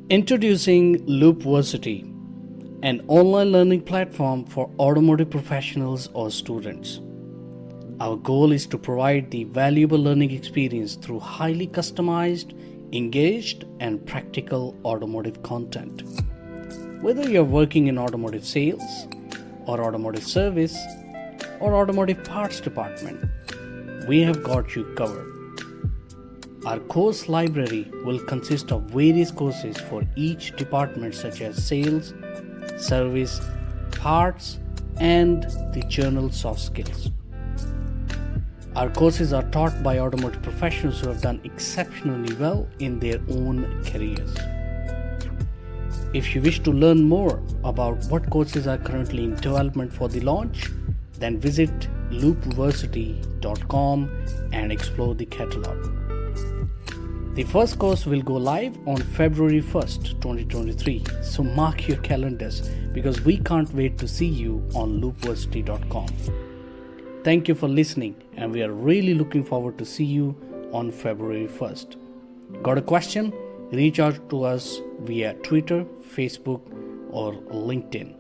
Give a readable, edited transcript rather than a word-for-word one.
Introducing LoopVersity, an online learning platform for automotive professionals or students. Our goal is to provide the valuable learning experience through highly customized, engaged, and practical automotive content. Whether you're working in automotive sales, or automotive service, or automotive parts department, we have got you covered. Our course library will consist of various courses for each department such as sales, service, parts, and the general soft skills. Our courses are taught by automotive professionals who have done exceptionally well in their own careers. If you wish to learn more about what courses are currently in development for the launch, then visit LoopVersity.com and explore the catalog. The first course will go live on February 1st, 2023. So mark your calendars because we can't wait to see you on LoopVersity.com. Thank you for listening, and we are really looking forward to see you on February 1st. Got a question? Reach out to us via Twitter, Facebook, or LinkedIn.